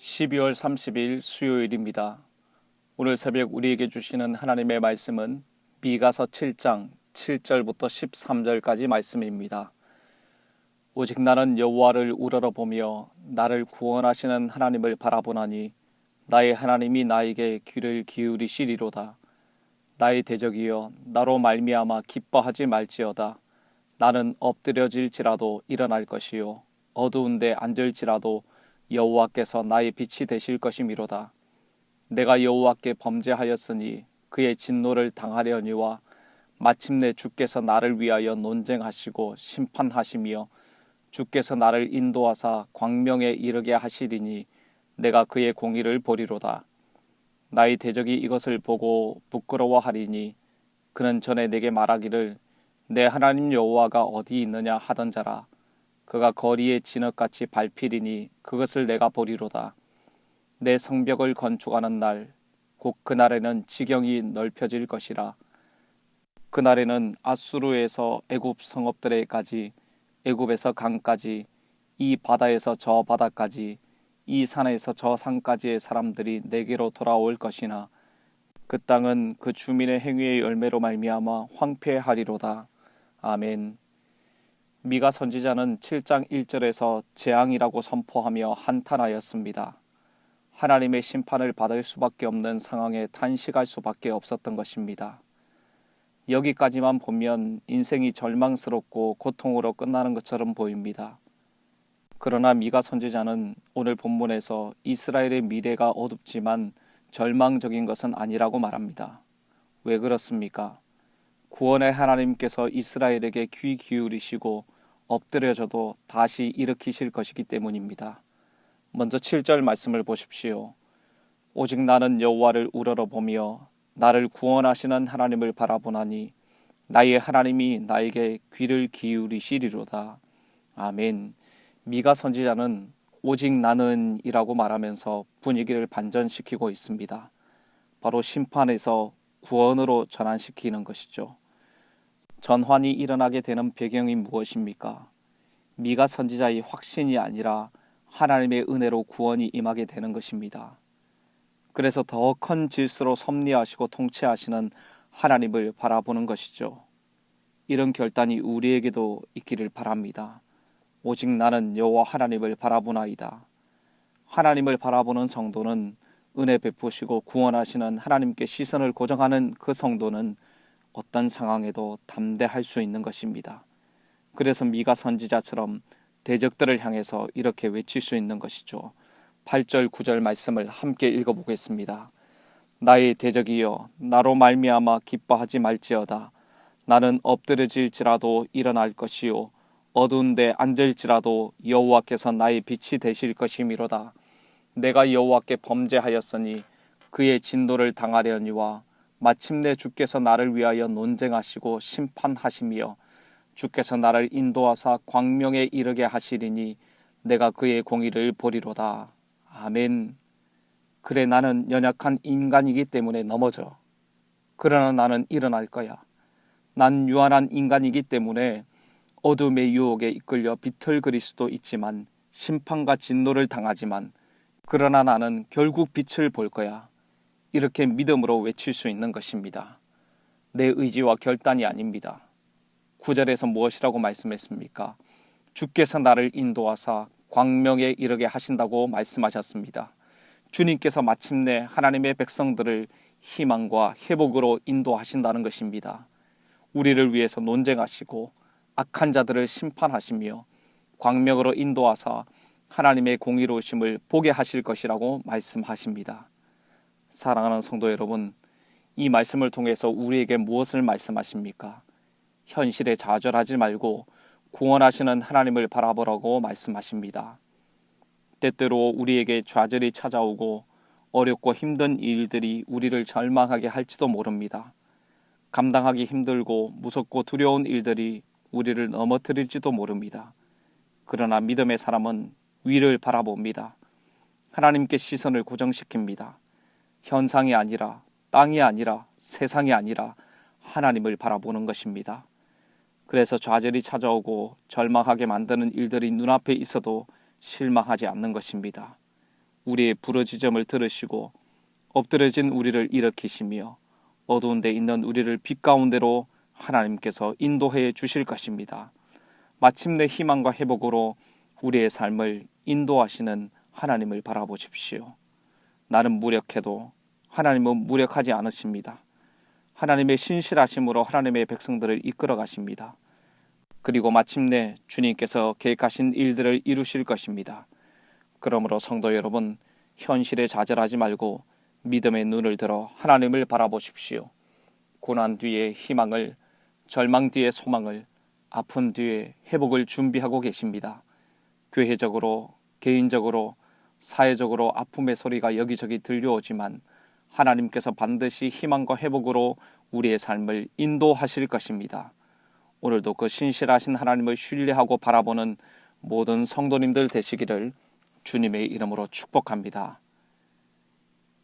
12월 30일 수요일입니다. 오늘 새벽 우리에게 주시는 하나님의 말씀은 미가서 7장 7절부터 13절까지 말씀입니다. 오직 나는 여호와를 우러러보며 나를 구원하시는 하나님을 바라보나니 나의 하나님이 나에게 귀를 기울이시리로다. 나의 대적이여 나로 말미암아 기뻐하지 말지어다. 나는 엎드려질지라도 일어날 것이요 어두운데 앉을지라도 여호와께서 나의 빛이 되실 것이미로다. 내가 여호와께 범죄하였으니 그의 진노를 당하려니와 마침내 주께서 나를 위하여 논쟁하시고 심판하시며 주께서 나를 인도하사 광명에 이르게 하시리니 내가 그의 공의를 보리로다. 나의 대적이 이것을 보고 부끄러워하리니 그는 전에 내게 말하기를 내 하나님 여호와가 어디 있느냐 하던 자라. 그가 거리에 진흙같이 밟히리니 그것을 내가 보리로다. 내 성벽을 건축하는 날, 곧 그날에는 지경이 넓혀질 것이라. 그날에는 아수르에서 애굽 성읍들에까지, 애굽에서 강까지, 이 바다에서 저 바다까지, 이 산에서 저 산까지의 사람들이 내게로 돌아올 것이나 그 땅은 그 주민의 행위의 열매로 말미암아 황폐하리로다. 아멘. 미가 선지자는 7장 1절에서 재앙이라고 선포하며 한탄하였습니다. 하나님의 심판을 받을 수밖에 없는 상황에 탄식할 수밖에 없었던 것입니다. 여기까지만 보면 인생이 절망스럽고 고통으로 끝나는 것처럼 보입니다. 그러나 미가 선지자는 오늘 본문에서 이스라엘의 미래가 어둡지만 절망적인 것은 아니라고 말합니다. 왜 그렇습니까? 구원의 하나님께서 이스라엘에게 귀 기울이시고 엎드려져도 다시 일으키실 것이기 때문입니다. 먼저 7절 말씀을 보십시오. 오직 나는 여호와를 우러러보며 나를 구원하시는 하나님을 바라보나니 나의 하나님이 나에게 귀를 기울이시리로다. 아멘. 미가 선지자는 오직 나는 이라고 말하면서 분위기를 반전시키고 있습니다. 바로 심판에서 구원으로 전환시키는 것이죠. 전환이 일어나게 되는 배경이 무엇입니까? 미가 선지자의 확신이 아니라 하나님의 은혜로 구원이 임하게 되는 것입니다. 그래서 더 큰 질서로 섭리하시고 통치하시는 하나님을 바라보는 것이죠. 이런 결단이 우리에게도 있기를 바랍니다. 오직 나는 여호와 하나님을 바라보나이다. 하나님을 바라보는 성도는 은혜 베푸시고 구원하시는 하나님께 시선을 고정하는 그 성도는 어떤 상황에도 담대할 수 있는 것입니다. 그래서 미가 선지자처럼 대적들을 향해서 이렇게 외칠 수 있는 것이죠. 8절 9절 말씀을 함께 읽어보겠습니다. 나의 대적이여 나로 말미암아 기뻐하지 말지어다. 나는 엎드려질지라도 일어날 것이요 어두운 데 앉을지라도 여호와께서 나의 빛이 되실 것이미로다. 내가 여호와께 범죄하였으니 그의 진노를 당하려니와 마침내 주께서 나를 위하여 논쟁하시고 심판하시며 주께서 나를 인도하사 광명에 이르게 하시리니 내가 그의 공의를 보리로다. 아멘. 그래 나는 연약한 인간이기 때문에 넘어져. 그러나 나는 일어날 거야. 난 유한한 인간이기 때문에 어둠의 유혹에 이끌려 비틀거릴 수도 있지만 심판과 진노를 당하지만 그러나 나는 결국 빛을 볼 거야. 이렇게 믿음으로 외칠 수 있는 것입니다. 내 의지와 결단이 아닙니다. 9절에서 무엇이라고 말씀했습니까? 주께서 나를 인도하사 광명에 이르게 하신다고 말씀하셨습니다. 주님께서 마침내 하나님의 백성들을 희망과 회복으로 인도하신다는 것입니다. 우리를 위해서 논쟁하시고 악한 자들을 심판하시며 광명으로 인도하사 하나님의 공의로우심을 보게 하실 것이라고 말씀하십니다. 사랑하는 성도 여러분, 이 말씀을 통해서 우리에게 무엇을 말씀하십니까? 현실에 좌절하지 말고 구원하시는 하나님을 바라보라고 말씀하십니다. 때때로 우리에게 좌절이 찾아오고 어렵고 힘든 일들이 우리를 절망하게 할지도 모릅니다. 감당하기 힘들고 무섭고 두려운 일들이 우리를 넘어뜨릴지도 모릅니다. 그러나 믿음의 사람은 위를 바라봅니다. 하나님께 시선을 고정시킵니다. 현상이 아니라 땅이 아니라 세상이 아니라 하나님을 바라보는 것입니다. 그래서 좌절이 찾아오고 절망하게 만드는 일들이 눈앞에 있어도 실망하지 않는 것입니다. 우리의 부르짖음을 들으시고 엎드려진 우리를 일으키시며 어두운 데 있는 우리를 빛 가운데로 하나님께서 인도해 주실 것입니다. 마침내 희망과 회복으로 우리의 삶을 인도하시는 하나님을 바라보십시오. 나는 무력해도 하나님은 무력하지 않으십니다. 하나님의 신실하심으로 하나님의 백성들을 이끌어 가십니다. 그리고 마침내 주님께서 계획하신 일들을 이루실 것입니다. 그러므로 성도 여러분, 현실에 좌절하지 말고 믿음의 눈을 들어 하나님을 바라보십시오. 고난 뒤에 희망을, 절망 뒤에 소망을, 아픔 뒤에 회복을 준비하고 계십니다. 교회적으로, 개인적으로, 사회적으로 아픔의 소리가 여기저기 들려오지만 하나님께서 반드시 희망과 회복으로 우리의 삶을 인도하실 것입니다. 오늘도 그 신실하신 하나님을 신뢰하고 바라보는 모든 성도님들 되시기를 주님의 이름으로 축복합니다.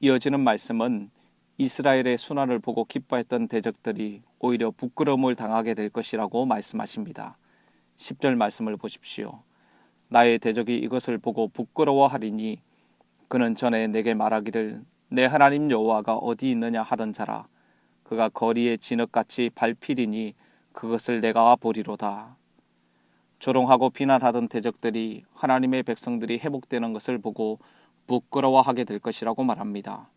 이어지는 말씀은 이스라엘의 순환을 보고 기뻐했던 대적들이 오히려 부끄러움을 당하게 될 것이라고 말씀하십니다. 10절 말씀을 보십시오. 나의 대적이 이것을 보고 부끄러워하리니 그는 전에 내게 말하기를 내 하나님 여호와가 어디 있느냐 하던 자라. 그가 거리에 진흙같이 밟히리니 그것을 내가 보리로다. 조롱하고 비난하던 대적들이 하나님의 백성들이 회복되는 것을 보고 부끄러워하게 될 것이라고 말합니다.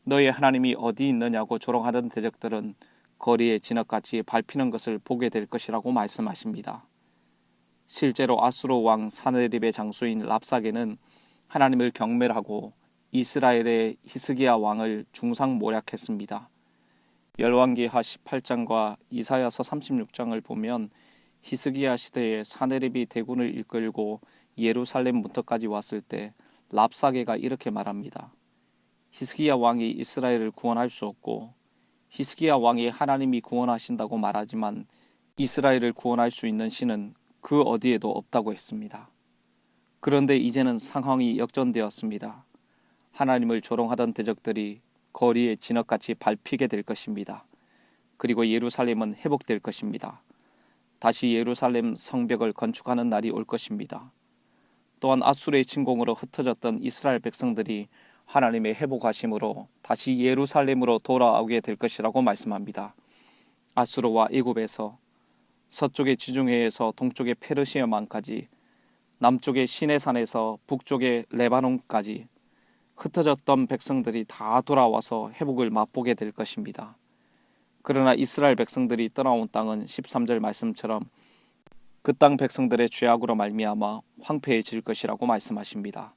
너희 하나님이 어디 있느냐고 조롱하던 대적들은 거리에 진흙같이 밟히는 것을 보게 될 것이라고 말씀하십니다. 실제로 아수르 왕 사네립의 장수인 랍사게는 하나님을 경멸하고 이스라엘의 히스기야 왕을 중상모략했습니다. 열왕기하 18장과 이사야서 36장을 보면 히스기야 시대에 사네립이 대군을 이끌고 예루살렘 문턱까지 왔을 때 랍사게가 이렇게 말합니다. 히스기야 왕이 이스라엘을 구원할 수 없고 히스기야 왕이 하나님이 구원하신다고 말하지만 이스라엘을 구원할 수 있는 신은 그 어디에도 없다고 했습니다. 그런데 이제는 상황이 역전되었습니다. 하나님을 조롱하던 대적들이 거리에 진흙같이 밟히게 될 것입니다. 그리고 예루살렘은 회복될 것입니다. 다시 예루살렘 성벽을 건축하는 날이 올 것입니다. 또한 아수르의 침공으로 흩어졌던 이스라엘 백성들이 하나님의 회복하심으로 다시 예루살렘으로 돌아오게 될 것이라고 말씀합니다. 아수르와 애굽에서 서쪽의 지중해에서 동쪽의 페르시아만까지 남쪽의 시내산에서 북쪽의 레바논까지 흩어졌던 백성들이 다 돌아와서 회복을 맛보게 될 것입니다. 그러나 이스라엘 백성들이 떠나온 땅은 13절 말씀처럼 그 땅 백성들의 죄악으로 말미암아 황폐해질 것이라고 말씀하십니다.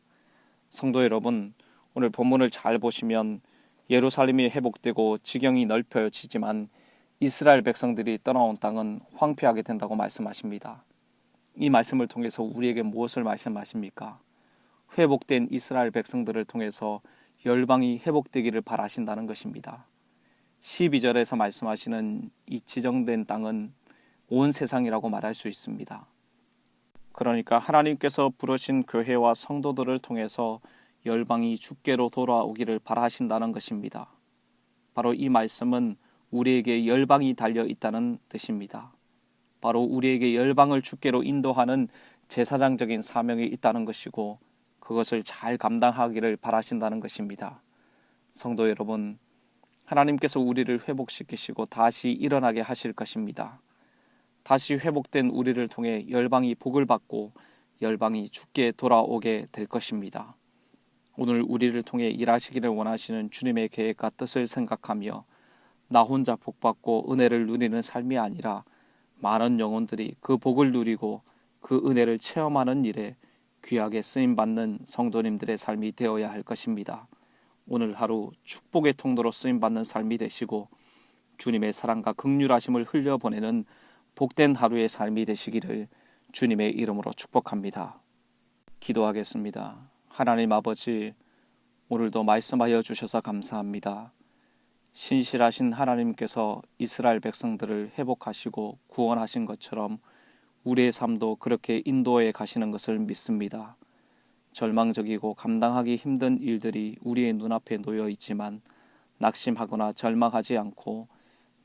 성도 여러분, 오늘 본문을 잘 보시면 예루살렘이 회복되고 지경이 넓혀지지만 이스라엘 백성들이 떠나온 땅은 황폐하게 된다고 말씀하십니다. 이 말씀을 통해서 우리에게 무엇을 말씀하십니까? 회복된 이스라엘 백성들을 통해서 열방이 회복되기를 바라신다는 것입니다. 12절에서 말씀하시는 이 지정된 땅은 온 세상이라고 말할 수 있습니다. 그러니까 하나님께서 부르신 교회와 성도들을 통해서 열방이 주께로 돌아오기를 바라신다는 것입니다. 바로 이 말씀은 우리에게 열방이 달려 있다는 뜻입니다. 바로 우리에게 열방을 주께로 인도하는 제사장적인 사명이 있다는 것이고 그것을 잘 감당하기를 바라신다는 것입니다. 성도 여러분, 하나님께서 우리를 회복시키시고 다시 일어나게 하실 것입니다. 다시 회복된 우리를 통해 열방이 복을 받고 열방이 주께 돌아오게 될 것입니다. 오늘 우리를 통해 일하시기를 원하시는 주님의 계획과 뜻을 생각하며 나 혼자 복받고 은혜를 누리는 삶이 아니라 많은 영혼들이 그 복을 누리고 그 은혜를 체험하는 일에 귀하게 쓰임받는 성도님들의 삶이 되어야 할 것입니다. 오늘 하루 축복의 통로로 쓰임받는 삶이 되시고 주님의 사랑과 긍휼하심을 흘려보내는 복된 하루의 삶이 되시기를 주님의 이름으로 축복합니다. 기도하겠습니다. 하나님 아버지, 오늘도 말씀하여 주셔서 감사합니다. 신실하신 하나님께서 이스라엘 백성들을 회복하시고 구원하신 것처럼 우리의 삶도 그렇게 인도해 가시는 것을 믿습니다. 절망적이고 감당하기 힘든 일들이 우리의 눈앞에 놓여 있지만 낙심하거나 절망하지 않고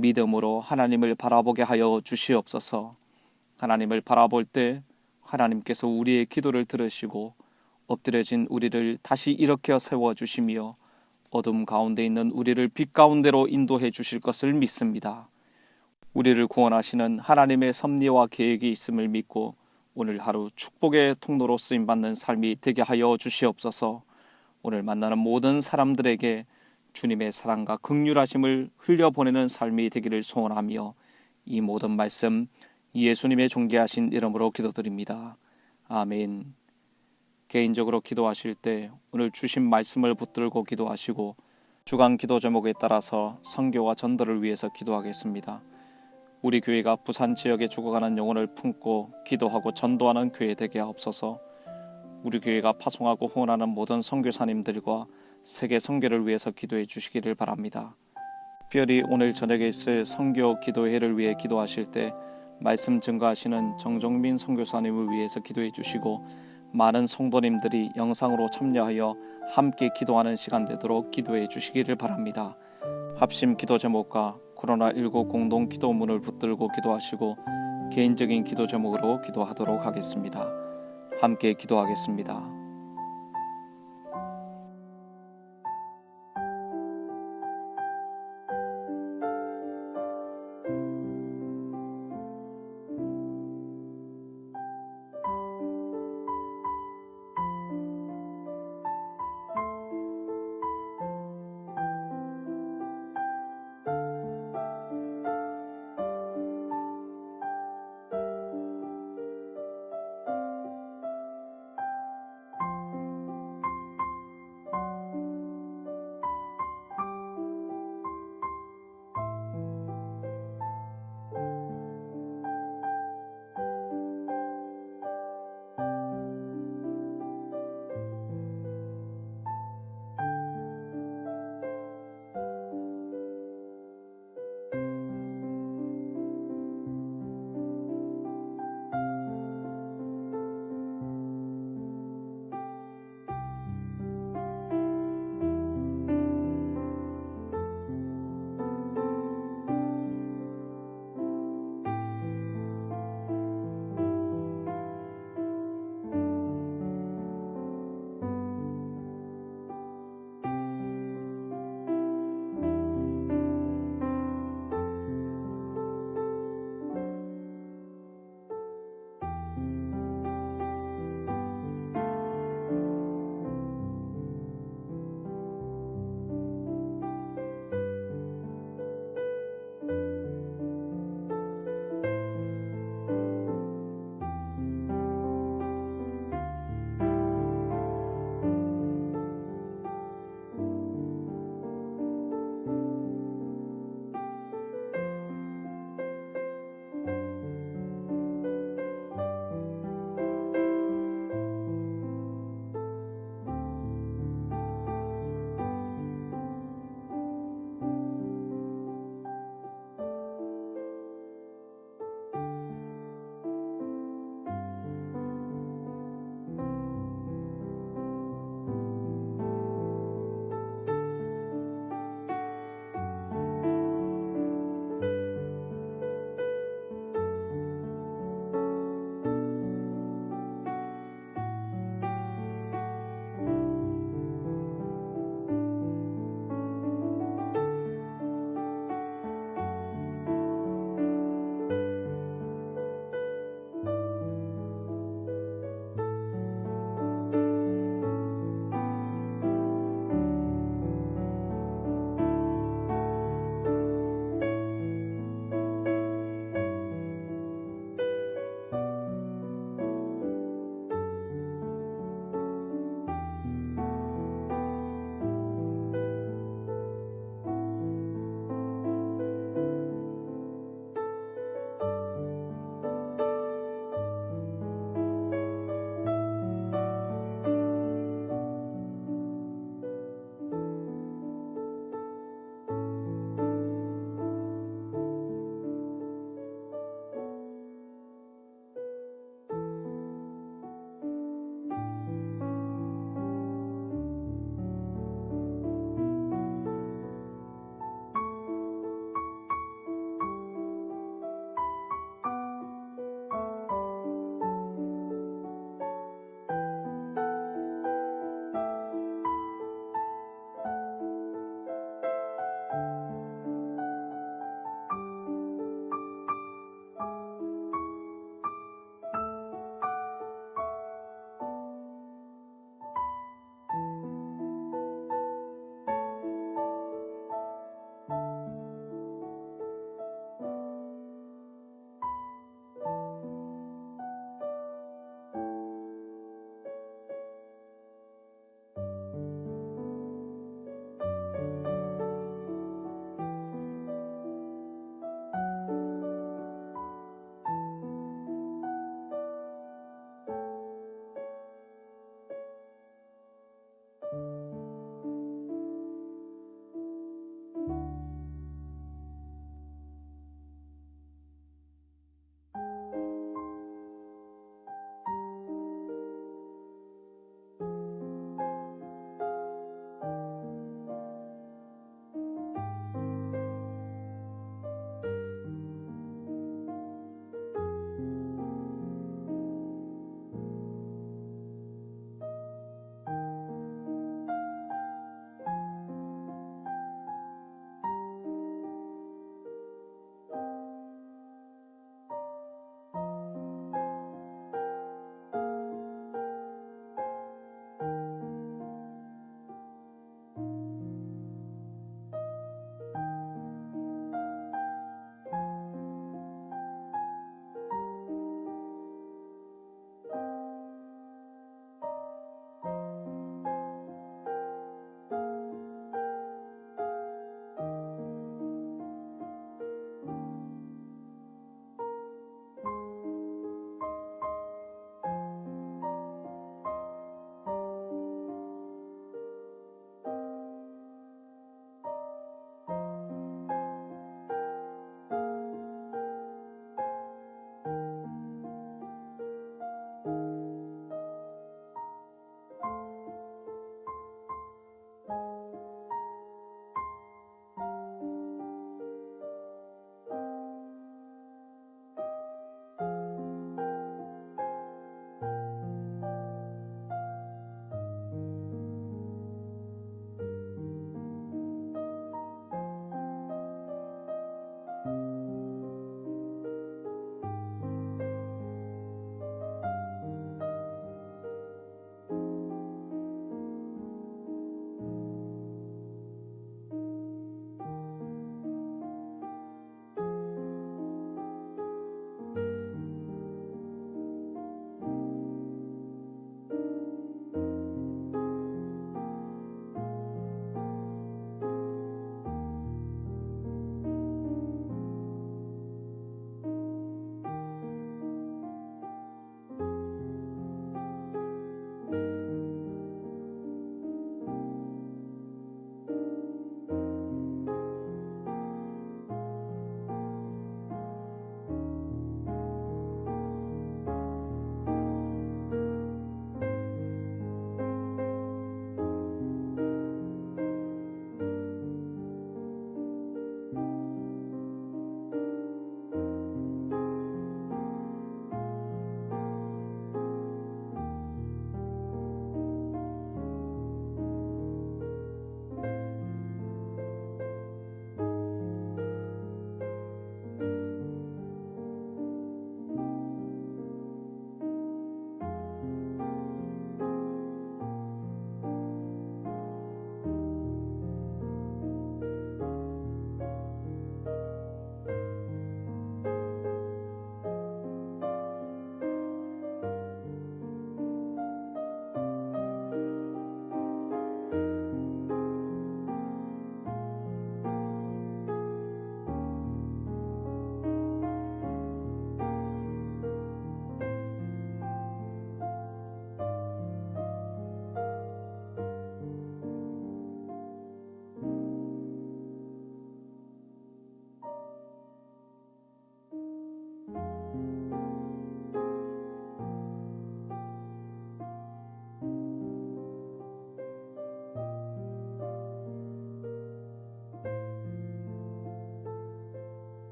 믿음으로 하나님을 바라보게 하여 주시옵소서. 하나님을 바라볼 때 하나님께서 우리의 기도를 들으시고 엎드려진 우리를 다시 일으켜 세워주시며 어둠 가운데 있는 우리를 빛 가운데로 인도해 주실 것을 믿습니다. 우리를 구원하시는 하나님의 섭리와 계획이 있음을 믿고 오늘 하루 축복의 통로로 쓰임받는 삶이 되게 하여 주시옵소서. 오늘 만나는 모든 사람들에게 주님의 사랑과 긍휼하심을 흘려보내는 삶이 되기를 소원하며 이 모든 말씀 예수님의 존귀하신 이름으로 기도드립니다. 아멘. 개인적으로 기도하실 때 오늘 주신 말씀을 붙들고 기도하시고 주간 기도 제목에 따라서 선교와 전도를 위해서 기도하겠습니다. 우리 교회가 부산 지역에 죽어가는 영혼을 품고 기도하고 전도하는 교회 되게 하옵소서. 우리 교회가 파송하고 후원하는 모든 선교사님들과 세계 선교를 위해서 기도해 주시기를 바랍니다. 특별히 오늘 저녁에 있을 선교 기도회를 위해 기도하실 때 말씀 증거하시는 정종민 선교사님을 위해서 기도해 주시고 많은 성도님들이 영상으로 참여하여 함께 기도하는 시간 되도록 기도해 주시기를 바랍니다. 합심 기도 제목과 코로나19 공동 기도문을 붙들고 기도하시고 개인적인 기도 제목으로 기도하도록 하겠습니다. 함께 기도하겠습니다.